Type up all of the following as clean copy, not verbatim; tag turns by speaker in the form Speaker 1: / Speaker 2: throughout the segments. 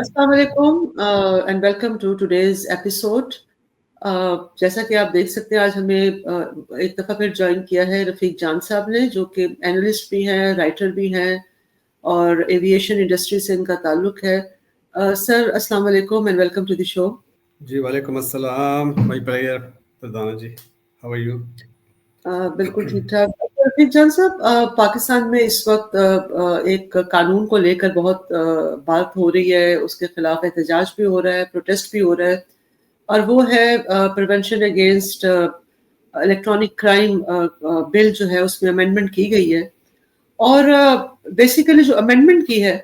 Speaker 1: अस्सलाम वालेकुम and welcome to today's episode. जैसा कि आप देख सकते हैं आज हमें एक दफ़ा फिर ज्वाइन किया है रफ़ीक जान साहब ने, जो कि एनालिस्ट भी हैं, राइटर भी हैं और एविएशन इंडस्ट्री से इनका ताल्लुक है। सर अस्सलाम वालेकुम and welcome to the show.
Speaker 2: जी वालेकुम अस्सलाम माय प्लेयर प्रधाना जी, हाउ आर यू?
Speaker 1: बिल्कुल ठीक ठाक। रफ़ीक जान साहब, पाकिस्तान में इस वक्त एक कानून को लेकर बहुत बात हो रही है, उसके खिलाफ एहतजाज भी हो रहा है, प्रोटेस्ट भी हो रहा है, और वो है prevention against electronic crime bill जो है उसमें अमेंडमेंट की गई है। और बेसिकली जो अमेंडमेंट की है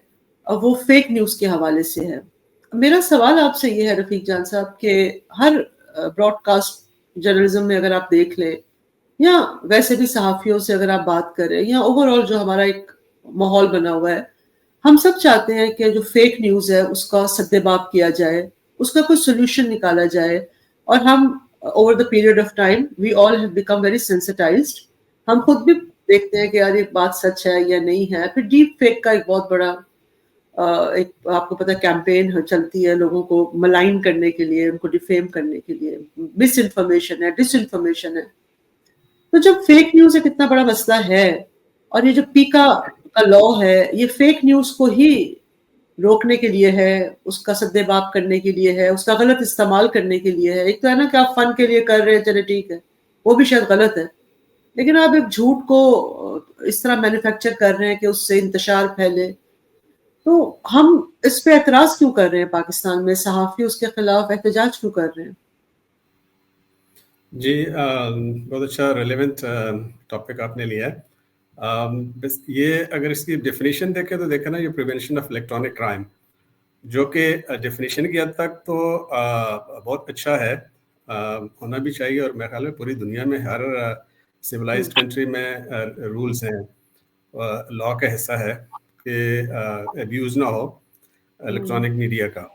Speaker 1: वो फेक न्यूज़ के हवाले से है। मेरा सवाल आपसे ये है रफ़ीक जान साहब कि हर ब्रॉडकास्ट जर्नलिज्म में अगर आप देख लें या वैसे भी सहाफ़ियों से अगर आप बात करें या ओवरऑल जो हमारा एक माहौल बना हुआ है, हम सब चाहते हैं कि जो फेक न्यूज़ है उसका सद्देबाप किया जाए, उसका कोई सॉल्यूशन निकाला जाए। और हम over the period of time we all have become very sensitised. हम खुद भी देखते हैं कि यार ये बात सच है या नहीं है। फिर डीप फेक का एक बहुत बड़ा एक आपको पता है कैंपेन चलती है लोगों को मलाइन करने के लिए, उनको डिफेम करने के लिए। मिस इन्फॉर्मेशन है, डिसइन्फॉर्मेशन है। तो जब फेक न्यूज़ एक इतना बड़ा मसला है और ये जो पीका का लॉ है, ये फेक न्यूज़ को ही रोकने के लिए है, उसका सद्देबाप करने के लिए है, उसका गलत इस्तेमाल करने के लिए है। एक तो है ना कि आप फन के लिए कर रहे हैं, चले ठीक है, वो भी शायद गलत है। लेकिन आप एक झूठ को इस तरह मैन्युफैक्चर कर रहे हैं कि उससे इंतशार फैले। तो हम इस पे एतराज क्यों कर रहे हैं? पाकिस्तान में सहाफ़ी उसके खिलाफ एहतजाज क्यों कर रहे हैं?
Speaker 2: जी बहुत अच्छा रेलेवेंट टॉपिक आपने लिया है। बस ये अगर इसकी डेफिनेशन देखें तो देखें ना, ये प्रिवेंशन ऑफ इलेक्ट्रॉनिक क्राइम, जो कि डेफिनेशन की हद तक तो बहुत अच्छा है, होना भी चाहिए। और मेरे ख्याल में पूरी दुनिया में हर सिविलाइज्ड कंट्री में रूल्स हैं, लॉ का हिस्सा है कि अब्यूज़ ना हो इलेक्ट्रॉनिक मीडिया का।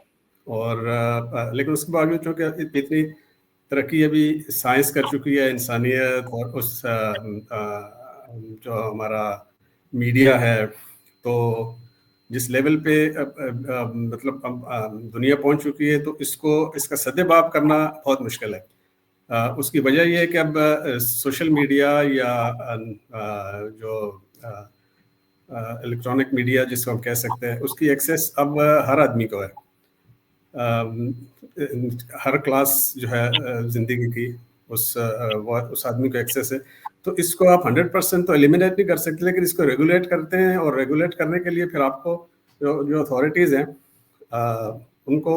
Speaker 2: और लेकिन उसके बावजूद चूँकि इतनी तरक्की अभी साइंस कर चुकी है, इंसानियत और उस जो हमारा मीडिया है, तो जिस लेवल पे मतलब दुनिया पहुंच चुकी है, तो इसका सद्देबाप करना बहुत मुश्किल है। उसकी वजह यह है कि अब सोशल मीडिया या जो इलेक्ट्रॉनिक मीडिया जिसको हम कह सकते हैं, उसकी एक्सेस अब हर आदमी को है। हर क्लास जो है ज़िंदगी की उस आदमी को एक्सेस है। तो इसको आप 100% तो एलिमिनेट नहीं कर सकते, लेकिन इसको रेगुलेट करते हैं। और रेगुलेट करने के लिए फिर आपको जो अथॉरिटीज़ हैं उनको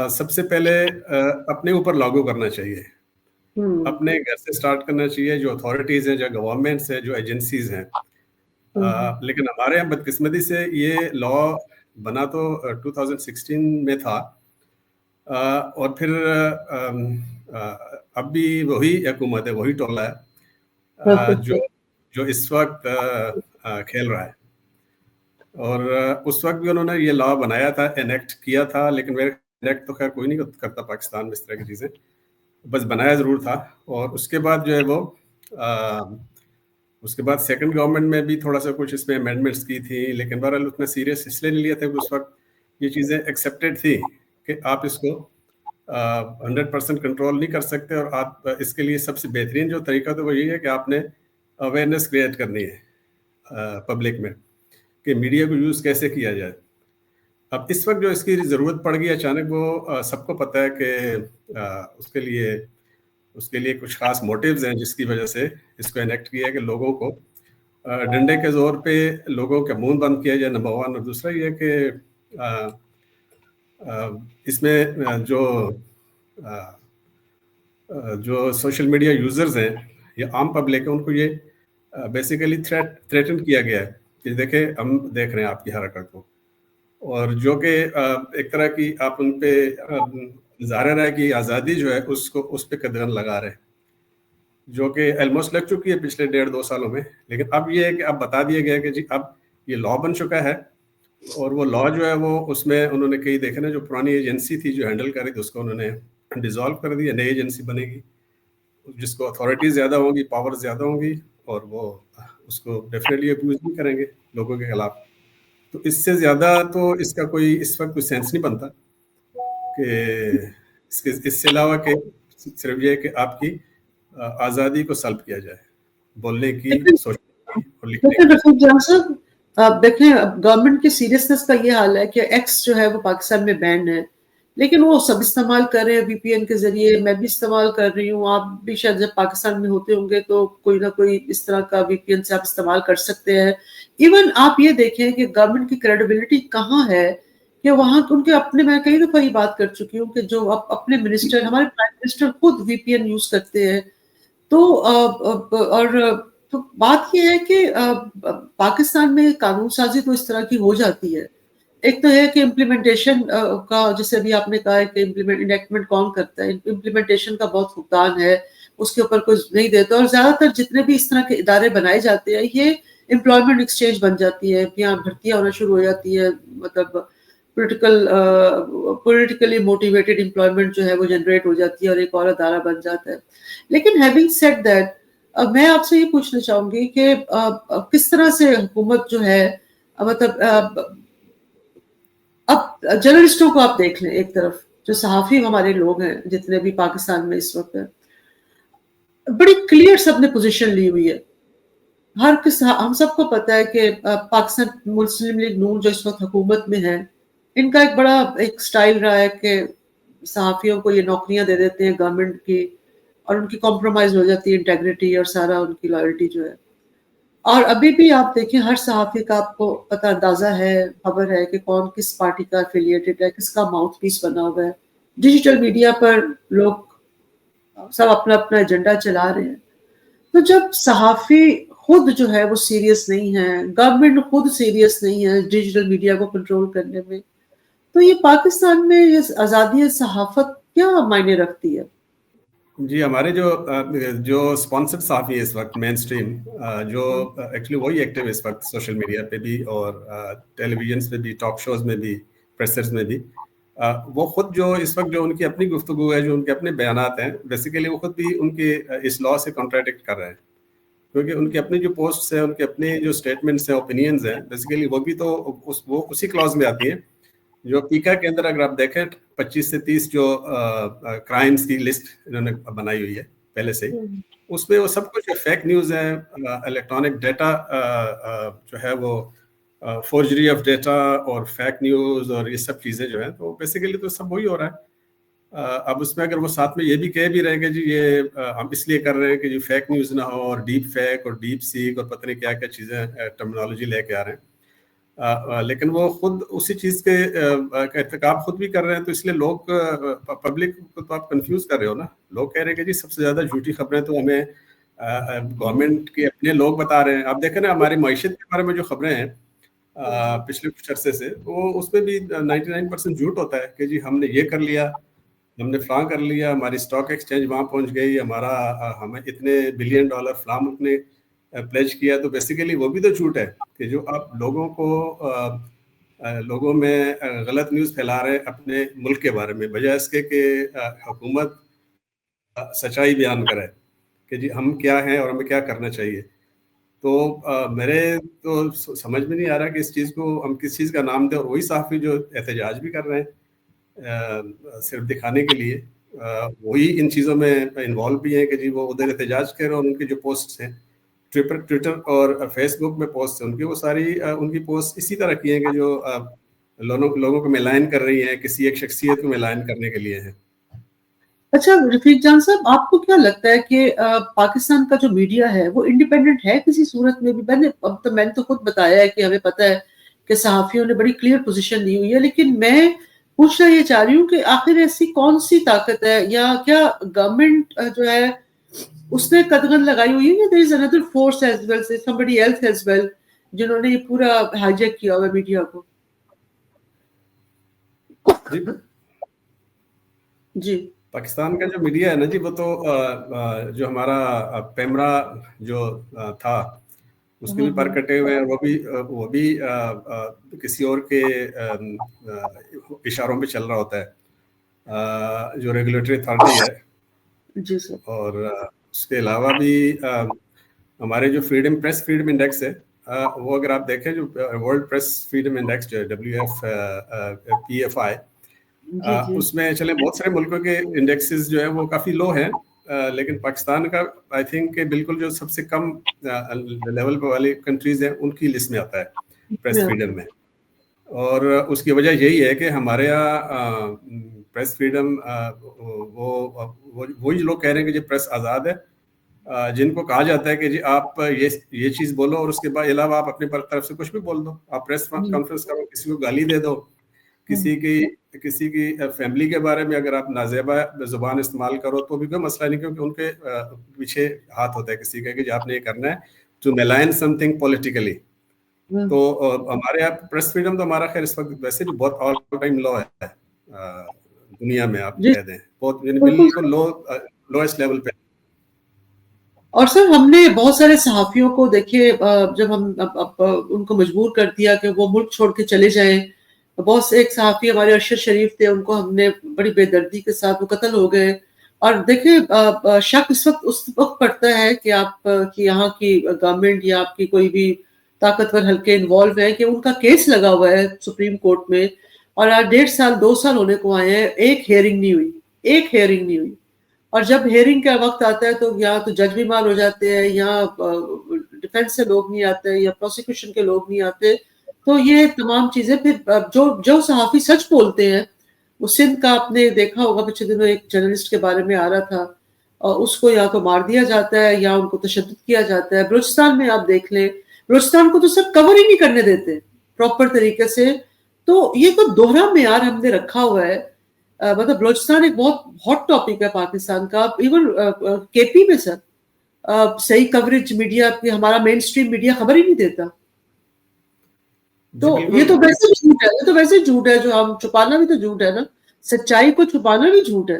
Speaker 2: सबसे पहले अपने ऊपर लागू करना चाहिए, अपने घर से स्टार्ट करना चाहिए। जो अथॉरिटीज़ हैं, जो गवर्नमेंट्स हैं, जो एजेंसीज़ हैं। लेकिन हमारे यहाँ बदकिस्मती से ये लॉ बना तो 2016 में था, और फिर अब भी वही हुकूमत है, वही टोला है जो जो इस वक्त खेल रहा है। और उस वक्त भी उन्होंने ये लॉ बनाया था, एनेक्ट किया था, लेकिन मेरे एनेक्ट तो खैर कोई नहीं करता पाकिस्तान में इस तरह की चीज़ें, बस बनाया ज़रूर था। और उसके बाद जो है वो उसके बाद सेकंड गवर्नमेंट में भी थोड़ा सा कुछ इसमें अमेंडमेंट्स की थी, लेकिन बहरहाल उतना सीरियस इसलिए नहीं लिया था कि उस वक्त ये चीज़ें एक्सेप्टेड थी कि आप इसको 100% कंट्रोल नहीं कर सकते। और आप इसके लिए सबसे बेहतरीन जो तरीका तो वो यही है कि आपने अवेयरनेस क्रिएट करनी है पब्लिक में कि मीडिया को यूज़ कैसे किया जाए। अब इस वक्त जो इसकी ज़रूरत पड़ गई अचानक, वो सबको पता है कि उसके लिए कुछ खास मोटिव्स हैं जिसकी वजह से इसको एनेक्ट किया है कि लोगों को डंडे के जोर पे लोगों के मुंह बंद किया जाए, नंबर वन। और दूसरा ये कि इसमें जो सोशल मीडिया यूज़र्स हैं या आम पब्लिक है, उनको ये बेसिकली थ्रेटन किया गया है कि देखें, हम देख रहे हैं आपकी हरकत को। और जो कि एक तरह की आप उन पे ज़ाहिर है कि आज़ादी जो है उसको उस पर कदगन लगा रहे हैं, जो कि ऑलमोस्ट लग चुकी है पिछले 1.5-2 सालों में। लेकिन अब ये है कि अब बता दिया गया कि जी अब ये लॉ बन चुका है। और वो लॉ जो है वो उसमें उन्होंने कई देखे ना, जो पुरानी एजेंसी थी जो हैंडल कर रही थी, उसको उन्होंने डिसॉल्व कर दिया। नई एजेंसी बनेगी जिसको अथॉरिटीज ज़्यादा होंगी, पावर ज़्यादा होंगी, और वो उसको डेफिनेटली अब्यूज़ नहीं करेंगे लोगों के खिलाफ। تو اس سے زیادہ تو اس کا کوئی اس وقت کوئی سینس نہیں بنتا کہ اس سے علاوہ کہ صرف یہ کہ آپ کی آزادی کو سلب کیا جائے، بولنے کی، سوچنے کی اور لکھنے
Speaker 1: لیکن
Speaker 2: کی۔
Speaker 1: رفیق جان صاحب، آپ دیکھیں اب گورنمنٹ کی سیریسنس کا یہ حال ہے کہ ایکس جو ہے وہ پاکستان میں بین ہے، لیکن وہ سب استعمال کر رہے ہیں وی پی این کے ذریعے، میں بھی استعمال کر رہی ہوں، آپ بھی شاید جب پاکستان میں ہوتے ہوں گے تو کوئی نہ کوئی اس طرح کا وی پی این سے آپ استعمال کر سکتے ہیں۔ ایون آپ یہ دیکھیں کہ گورنمنٹ کی کریڈیبلٹی کہاں ہے کہ وہاں ان کے اپنے، میں کئی دفعہ یہ بات کر چکی ہوں کہ جو اپنے منسٹر، ہمارے پرائم منسٹر خود وی پی این یوز کرتے ہیں، تو اور تو بات یہ ہے کہ پاکستان میں قانون سازی تو اس طرح کی ہو جاتی ہے۔ ایک تو ہے کہ امپلیمنٹیشن کا، جیسے ابھی آپ نے کہا ہے کہ انیکٹمنٹ کون کرتا ہے، امپلیمنٹیشن کا بہت فقدان ہے، اس کے اوپر کوئی نہیں دیتا، اور زیادہ تر جتنے بھی اس طرح کے ادارے بنائے جاتے ہیں یہ امپلائمنٹ ایکسچینج بن جاتی ہے، یہاں بھرتیاں ہونا شروع ہو جاتی ہے، مطلب پولیٹیکلی موٹیویٹڈ امپلائمنٹ جو ہے وہ جنریٹ ہو جاتی ہے اور ایک اور ادارہ بن جاتا ہے۔ لیکن ہیونگ سیڈ دیٹ، میں آپ سے یہ پوچھنا چاہوں گی کہ کس طرح سے حکومت جو ہے، مطلب اب جرنلسٹوں کو آپ دیکھ لیں، ایک طرف جو صحافی ہمارے لوگ ہیں جتنے بھی پاکستان میں اس وقت ہیں، بڑی کلیئر سب نے پوزیشن لی ہوئی ہے۔ ہم سب کو پتا ہے کہ پاکستان مسلم لیگ نون جو اس وقت حکومت میں ہے، ان کا ایک بڑا ایک سٹائل رہا ہے کہ صحافیوں کو یہ نوکریاں دے دیتے ہیں گورنمنٹ کی، اور ان کی کمپرومائز ہو جاتی ہے انٹیگریٹی اور سارا ان کی لائلٹی جو ہے۔ اور ابھی بھی آپ دیکھیں ہر صحافی کا آپ کو پتہ اندازہ ہے، خبر ہے کہ کون کس پارٹی کا افیلیٹڈ ہے، کس کا ماؤتھ پیس بنا ہوا ہے۔ ڈیجیٹل میڈیا پر لوگ سب اپنا اپنا ایجنڈا چلا رہے ہیں۔ تو جب صحافی خود جو ہے وہ سیریس نہیں ہے، گورنمنٹ خود سیریس نہیں ہے ڈیجیٹل میڈیا کو کنٹرول کرنے میں، تو یہ پاکستان میں یہ آزادی صحافت کیا معنی رکھتی ہے؟
Speaker 2: جی، ہمارے جو اسپانسرڈ صحافی ہے اس وقت مین اسٹریم، جو ایکچولی وہی ایکٹیو ہے اس وقت سوشل میڈیا پہ بھی اور ٹیلی ویژنس پہ بھی، ٹاک شوز میں بھی، پریسرز میں بھی، وہ خود جو اس وقت جو ان کی اپنی گفتگو ہے، جو ان کے اپنے بیانات ہیں، بیسیکلی وہ خود بھی ان کے اس لاء سے کنٹراڈکٹ کر رہے ہیں، کیونکہ ان کے اپنی جو پوسٹس ہیں، ان کے اپنے جو اسٹیٹمنٹس ہیں، اوپینینز ہیں، بیسیکلی وہ بھی تو وہ اسی کلاز میں آتی ہیں جو پیکا کے اندر اگر آپ دیکھیں 25 سے 30 جو کرائمز کی لسٹ انہوں نے بنائی ہوئی ہے پہلے سے ہی، اس میں وہ سب کچھ فیک نیوز ہے، الیکٹرانک ڈیٹا جو ہے وہ فورجری آف ڈیٹا اور فیک نیوز اور یہ سب چیزیں جو ہیں، تو بیسیکلی تو سب وہی ہو رہا ہے۔ اب اس میں اگر وہ ساتھ میں یہ بھی کہہ بھی رہے ہیں کہ جی یہ ہم اس لیے کر رہے ہیں کہ جی فیک نیوز نہ ہو، اور ڈیپ فیک اور ڈیپ سیک اور پتہ نہیں کیا کیا چیزیں ٹرمنالوجی لے کے آ رہے ہیں، لیکن وہ خود اسی چیز کے ارتکاب خود بھی کر رہے ہیں، تو اس لیے لوگ، پبلک کو تو آپ کنفیوز کر رہے ہو نا۔ لوگ کہہ رہے ہیں کہ جی سب سے زیادہ جھوٹی خبریں تو ہمیں گورنمنٹ کے اپنے لوگ بتا رہے ہیں۔ آپ دیکھیں نا ہماری معیشت کے بارے میں جو خبریں ہیں پچھلے کچھ عرصے سے، وہ اس میں بھی 99% جھوٹ ہوتا ہے کہ جی ہم نے یہ کر لیا، ہم نے فلاں کر لیا، ہماری اسٹاک ایکسچینج وہاں پہنچ گئی، ہمیں اتنے $1 بلین فلاں ملک نے پلیج کیا، تو بیسیکلی وہ بھی تو جھوٹ ہے کہ جو آپ لوگوں میں غلط نیوز پھیلا رہے ہیں اپنے ملک کے بارے میں، بجائے اس کے کہ حکومت سچائی بیان کرے کہ جی ہم کیا ہیں اور ہمیں کیا کرنا چاہیے۔ تو میرے تو سمجھ میں نہیں آ رہا کہ اس چیز کو ہم کس چیز کا نام دیں، اور وہی صحافی جو احتجاج بھی کر رہے ہیں صرف دکھانے کے لیے، وہی ان چیزوں میں انوالو بھی ہیں کہ جی وہ ادھر احتجاج کر رہے ہیں، اور ان کے جو پوسٹس ہیں ٹویٹر اور فیس بک میں پوسٹ ہیں ان کی، وہ ساری ان کی پوسٹ اسی طرح کی ہیں کہ جو لوگوں کو ملائن کر رہی ہیں، کسی ایک شخصیت کو ملائن کرنے کے لیے ہیں۔
Speaker 1: اچھا رفیق جان صاحب، آپ کو کیا لگتا ہے کہ پاکستان کا جو میڈیا ہے وہ انڈیپینڈنٹ ہے کسی صورت میں بھی؟ میں نے تو خود بتایا ہے کہ ہمیں پتہ ہے کہ صحافیوں نے بڑی کلیئر پوزیشن لی ہوئی ہے، لیکن میں پوچھنا یہ چاہ رہی ہوں کہ آخر ایسی کون سی طاقت ہے، یا کیا گورنمنٹ جو ہے اس نے قدغن لگائی ہوئی ہے، یا there is another force as well, somebody else as well، جنہوں نے یہ پورا ہائیجیک کیا ہوا میڈیا کو؟
Speaker 2: جی،
Speaker 1: جی
Speaker 2: پاکستان کا جو میڈیا ہے نا جی، وہ تو جو ہمارا پیمرا جو تھا اس کے بھی پر کٹے ہوئے ہیں، وہ بھی کسی اور کے اشاروں پہ چل رہا ہوتا ہے، جو ریگولیٹری اتھارٹی ہے۔
Speaker 1: جی سر۔
Speaker 2: اور اس کے علاوہ بھی ہمارے جو پریس فریڈم انڈیکس ہے، वो अगर आप देखें जो वर्ल्ड प्रेस फ्रीडम इंडेक्स जो है WPFI,
Speaker 1: जी जी
Speaker 2: उसमें चले बहुत सारे मुल्कों के इंडेक्सेस जो है वो काफ़ी लो हैं, लेकिन पाकिस्तान का आई थिंक बिल्कुल जो सबसे कम लेवल पर वाली कंट्रीज हैं उनकी लिस्ट में आता है प्रेस फ्रीडम में। और उसकी वजह यही है कि हमारे यहाँ प्रेस फ्रीडम वही लोग कह रहे हैं कि जी प्रेस आज़ाद है, जिनको कहा जाता है कि जी आप ये चीज़ बोलो और उसके बाद अलावा आप अपनी तरफ से कुछ भी बोल दो, आप प्रेस कॉन्फ्रेंस करो, किसी को गाली दे दो, किसी की फैमिली के बारे में अगर आप नाजेबा जुबान इस्तेमाल करो तो भी कोई मसला नहीं, क्योंकि उनके पीछे हाथ होता है किसी का कि आपने ये करना है टू मेलाइन समथिंग पॉलिटिकली। तो हमारे यहाँ प्रेस फ्रीडम तो हमारा खैर इस वक्त वैसे भी बहुत ऑल टाइम लो है दुनिया में, आप कह दें बहुत बिल्कुल लोएस्ट लेवल पे।
Speaker 1: और सर हमने बहुत सारे सहाफियों को देखिए, जब हम अब उनको मजबूर कर दिया कि वो मुल्क छोड़ के चले जाएं, बहुत से एक सहाफी हमारे अरशद शरीफ थे, उनको हमने बड़ी बेदर्दी के साथ वो कत्ल हो गए। और देखिए शक इस वक्त उस वक्त पड़ता है कि आप कि यहाँ की गवर्नमेंट या आपकी कोई भी ताकतवर हल्के इन्वॉल्व है कि उनका केस लगा हुआ है सुप्रीम कोर्ट में, और आज 1.5 साल 2 साल होने को आए हैं, एक हेयरिंग नहीं हुई, एक हेयरिंग नहीं हुई। और जब हेयरिंग का वक्त आता है तो यहाँ तो जज बीमार हो जाते हैं, यहाँ डिफेंस से लोग नहीं आते या प्रोसिक्यूशन के लोग नहीं आते। तो ये तमाम चीजें फिर जो सहाफी सच बोलते हैं, वो सिंध का आपने देखा होगा पिछले दिनों एक जर्नलिस्ट के बारे में आ रहा था, और उसको या तो मार दिया जाता है या उनको तशद्दुद किया जाता है। बलूचिस्तान में आप देख लें, बलूचिस्तान को तो सर कवर ही नहीं करने देते प्रॉपर तरीके से। तो ये तो दोहरा मेयार हमने रखा हुआ है। मतलब बलूचिस्तान एक बहुत हॉट टॉपिक है पाकिस्तान का। इवन केपी में सर सही कवरेज मीडिया, हमारा मेन स्ट्रीम मीडिया खबर ही नहीं देता। तो ये तो वैसे झूठ है, ये तो वैसे झूठ है, जो हम छुपाना भी तो झूठ है ना, सच्चाई को छुपाना भी झूठ है।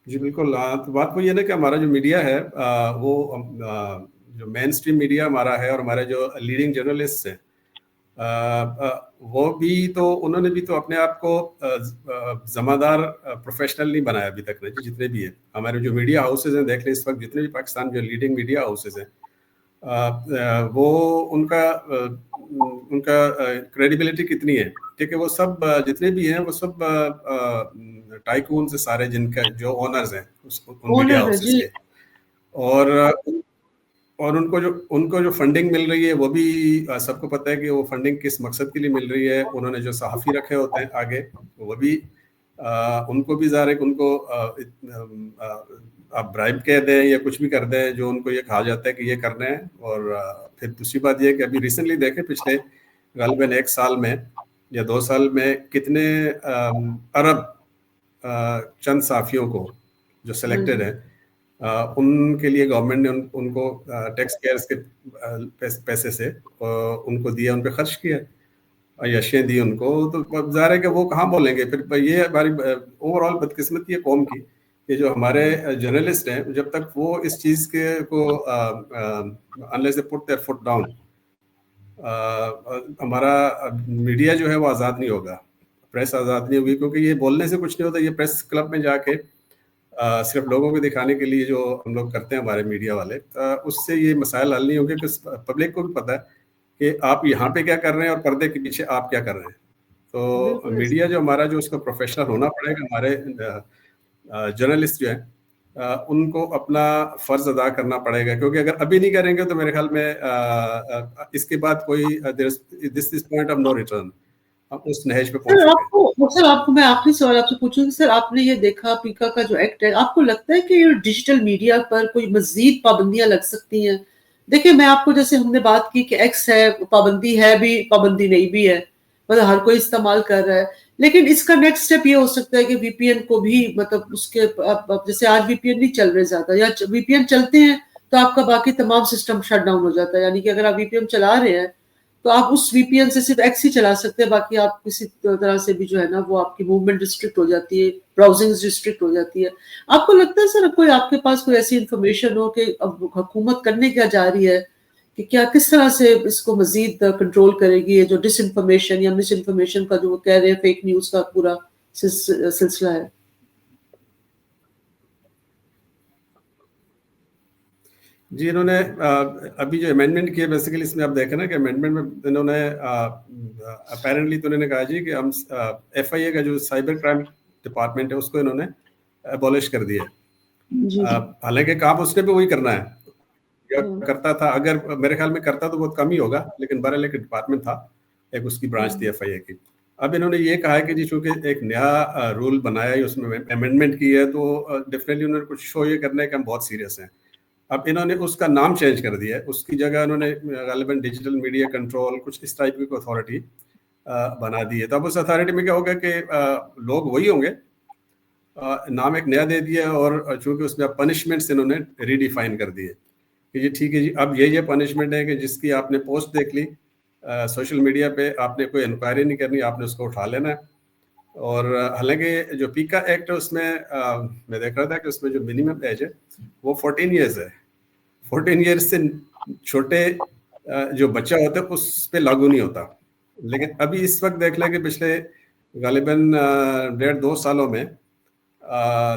Speaker 2: जी बिल्कुल। तो बात वो ये ना कि हमारा जो मीडिया है वो जो मेन स्ट्रीम मीडिया हमारा है और हमारे जो लीडिंग जर्नलिस्ट हैं वो भी तो उन्होंने भी तो अपने आप को जमादार प्रोफेशनल नहीं बनाया अभी तक ना जी। जितने भी हैं हमारे जो मीडिया हाउसेज हैं, देख लें इस वक्त जितने भी पाकिस्तान जो लीडिंग मीडिया हाउसेज हैं, वो उनका क्रेडिबिलिटी कितनी है, ठीक है। वो सब जितने भी हैं वो सब टाइकून से सारे जिनका जो ओनर्स हैं उन मीडिया हाउसेज के, और उनको जो फंडिंग मिल रही है वो भी सबको पता है कि वो फंडिंग किस मकसद के लिए मिल रही है। उन्होंने जो सहाफ़ी रखे होते हैं आगे, वो भी उनको भी ज़ाहिर है कि उनको आप ब्राइब कह दें या कुछ भी कर दें, जो उनको ये कहा जाता है कि ये करना है। और फिर दूसरी बात ये है कि अभी रिसेंटली देखें पिछले गालिबन 1 साल में या 2 साल में कितने अरब चंद सहाफ़ियों को जो सिलेक्टेड है उनके लिए गवर्नमेंट ने उनको टैक्स पेयर्स के पैसे से उनको दिया, उन पर खर्च किया, यशियाँ दी उनको। तो ज़ाहिर है कि वो कहाँ बोलेंगे फिर। ये हमारी ओवरऑल बदकिस्मती है कौम की कि जो हमारे जर्नलिस्ट हैं, जब तक वो इस चीज़ के को unless they put there foot down, हमारा मीडिया जो है वो आज़ाद नहीं होगा, प्रेस आज़ाद नहीं होगी। क्योंकि ये बोलने से कुछ नहीं होता, ये प्रेस क्लब में जाके सिर्फ लोगों को दिखाने के लिए जो हम लोग करते हैं हमारे मीडिया वाले, उससे ये मसाइल हल नहीं होंगे। कि पब्लिक को भी पता है कि आप यहाँ पे क्या कर रहे हैं और पर्दे के पीछे आप क्या कर रहे हैं। तो मीडिया जो हमारा जो उसका प्रोफेशनल होना पड़ेगा, हमारे जर्नलिस्ट जो है उनको अपना फर्ज अदा करना पड़ेगा। क्योंकि अगर अभी नहीं करेंगे तो मेरे ख्याल में इसके बाद कोई this is point of no return, हम उस नहज पे पहुंच
Speaker 1: सर आपको मैं आखिरी सवाल आपसे पूछूंगी। सर आपने ये देखा पीका का जो एक्ट है, आपको लगता है कि डिजिटल मीडिया पर कोई मजीद पाबंदियां लग सकती हैं? देखिए मैं आपको, जैसे हमने बात की कि एक्स है, पाबंदी है भी, पाबंदी नहीं भी है, मतलब हर कोई इस्तेमाल कर रहा है। लेकिन इसका नेक्स्ट स्टेप ये हो सकता है कि वीपीएन को भी, मतलब उसके जैसे आज वीपीएन नहीं चल रहे ज्यादा, या वीपीएन चलते हैं तो आपका बाकी तमाम सिस्टम शट डाउन हो जाता है। यानी कि अगर आप वीपीएन चला रहे हैं तो आप उस वीपीएन से सिर्फ एक्स ही चला सकते हैं, बाकी आप किसी तरह से भी जो है ना वो आपकी मूवमेंट रिस्ट्रिक्ट हो जाती है, ब्राउजिंग रिस्ट्रिक्ट हो जाती है। आपको लगता है सर कोई आपके पास कोई ऐसी इंफॉर्मेशन हो कि अब हुकूमत करने क्या जा रही है, कि क्या किस तरह से इसको मजीद कंट्रोल करेगी, ये जो डिसइंफॉर्मेशन या मिस इन्फॉर्मेशन का जो वो कह रहे हैं फेक न्यूज का पूरा सिलसिला है?
Speaker 2: جی انہوں نے ابھی جو امینڈمنٹ کی ہے بیسیکلی اس میں آپ دیکھیں نا کہ امینڈمنٹ میں انہوں نے اپیرنٹلی تو انہوں نے کہا جی کہ ہم ایف آئی اے کا جو سائبر کرائم ڈپارٹمنٹ ہے اس کو انہوں نے ابولش کر دیا ہے. حالانکہ کام اس نے بھی وہی کرنا ہے کرتا تھا, اگر میرے خیال میں کرتا تو بہت کم ہی ہوگا, لیکن بہرحال ایک ڈپارٹمنٹ تھا, ایک اس کی برانچ تھی ایف آئی اے کی. اب انہوں نے یہ کہا ہے کہ جی چونکہ ایک نیا رول بنایا ہے, اس میں امینڈمنٹ کی ہے, تو ڈیفینیٹلی انہوں نے کچھ شو یہ کرنا ہے کہ ہم بہت سیریس ہیں. اب انہوں نے اس کا نام چینج کر دیا ہے, اس کی جگہ انہوں نے غالباً ڈیجیٹل میڈیا کنٹرول کچھ اس ٹائپ کی کوئی اتھارٹی بنا دی ہے. تو اب اس اتھارٹی میں کیا ہوگا کہ لوگ وہی ہوں گے, نام ایک نیا دے دیا, اور چونکہ اس میں اب پنشمنٹس انہوں نے ری ڈیفائن کر دیے کہ جی ٹھیک ہے جی اب یہ پنشمنٹ ہے کہ جس کی آپ نے پوسٹ دیکھ لی سوشل میڈیا پہ, آپ نے کوئی انکوائری نہیں کرنی, آپ نے اس کو اٹھا لینا ہے. اور حالانکہ جو پیکا ایکٹ ہے اس میں میں دیکھ رہا تھا کہ اس میں جو منیمم ایج ہے وہ 14 ایئرز ہے. 14 ایئرز سے چھوٹے جو بچہ ہوتا ہے اس پہ لاگو نہیں ہوتا. لیکن ابھی اس وقت دیکھ لیں کہ پچھلے غالباً 1.5-2 سالوں میں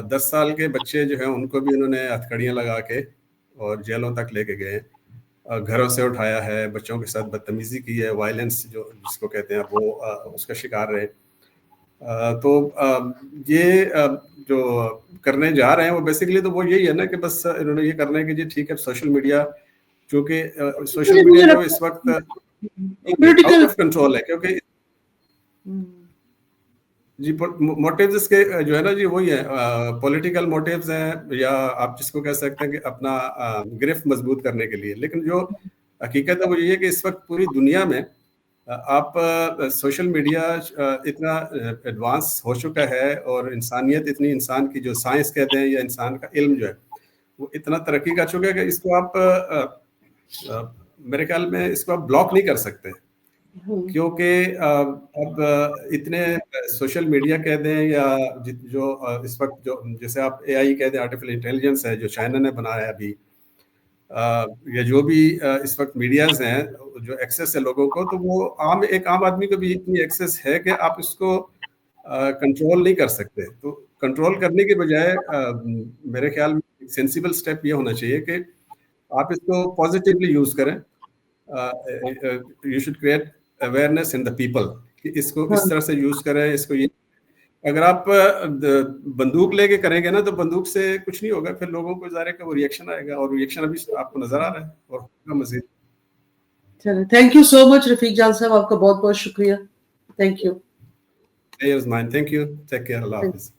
Speaker 2: 10 سال کے بچے جو ہیں ان کو بھی انہوں نے ہتھکڑیاں لگا کے اور جیلوں تک لے کے گئے, گھروں سے اٹھایا ہے, بچوں کے ساتھ بدتمیزی کی ہے, وائلنس جو جس کو کہتے ہیں وہ اس کا شکار رہے. تو یہ جو کرنے جا رہے ہیں وہ بیسیکلی تو وہ یہی ہے نا کہ بس انہوں نے یہ کرنا ہے کہ جی ٹھیک ہے سوشل میڈیا, چونکہ سوشل میڈیا جو اس وقت آؤٹ آف کنٹرول ہے, کیونکہ جی موٹیوز اس کے جو ہے نا جی وہی ہے پولیٹیکل موٹیوز ہیں, یا آپ جس کو کہہ سکتے ہیں کہ اپنا گرفت مضبوط کرنے کے لیے. لیکن جو حقیقت ہے وہ یہ ہے کہ اس وقت پوری دنیا میں آپ سوشل میڈیا اتنا ایڈوانس ہو چکا ہے, اور انسانیت اتنی, انسان کی جو سائنس کہتے ہیں یا انسان کا علم جو ہے وہ اتنا ترقی کر چکا ہے کہ اس کو آپ میرے خیال میں اس کو آپ بلاک نہیں کر سکتے, کیونکہ اب اتنے سوشل میڈیا کہہ دیں یا جو اس وقت جو جیسے آپ اے آئی کہہ دیں, آرٹیفیشل انٹیلیجنس ہے جو چائنا نے بنایا ہے ابھی, یا جو بھی اس وقت میڈیاز ہیں جو ایکسیس ہے لوگوں کو, تو وہ ایک عام آدمی کو بھی اتنی ایکسیس ہے کہ آپ اس کو کنٹرول نہیں کر سکتے. تو کنٹرول کرنے کے بجائے میرے خیال میں سینسیبل سٹیپ یہ ہونا چاہیے کہ آپ اس کو پازیٹیولی یوز کریں. You should create awareness in the people کہ اس کو اس طرح سے یوز کریں. اس کو یہ اگر آپ بندوق لے کے کریں گے نا تو بندوق سے کچھ نہیں ہوگا, پھر لوگوں کو ظاہر ہے کہ وہ ریئیکشن آئے گا, اور ریئیکشن ابھی آپ کو نظر آ رہا ہے اور مزید.
Speaker 1: چلیں تھینک یو سو مچ رفیق جان صاحب, آپ کا بہت بہت شکریہ. Thank you.
Speaker 2: Thank you, take care, اللہ حافظ.